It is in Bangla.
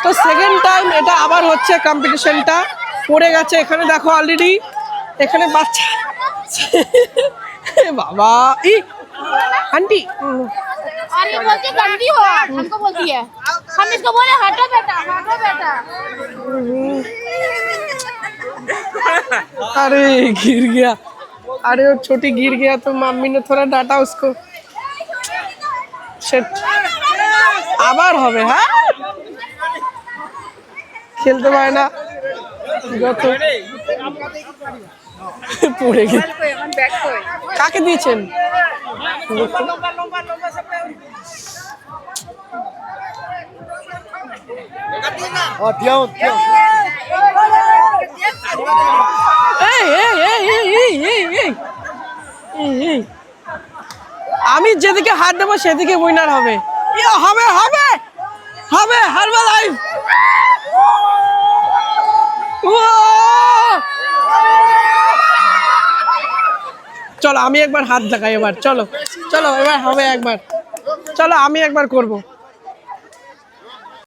তো সেকেন্ড টাইম এটা আবার হচ্ছে কম্পিটিশনটা পড়ে গেছে এখানে দেখো অলরেডি এখানে বাচ্চা बाबा ई आंटी अरे बोलती गंदी हो हमको बोलती है हम इसको बोले हटो बेटा अरे गिर गया अरे वो छोटी गिर गया तो मम्मी ने थोड़ा डांटा उसको शिट আবার হবে হ্যাঁ খেলতে পারে না যত পড়ে গেছে কাকে দিয়েছেন আমি যেদিকে হাত দেবো সেদিকে উইনার হবে হবে হবে হবে হারবালাইফ চলো আমি একবার হাত দেখাই এবার চলো চলো এবার হবে একবার চলো আমি একবার করব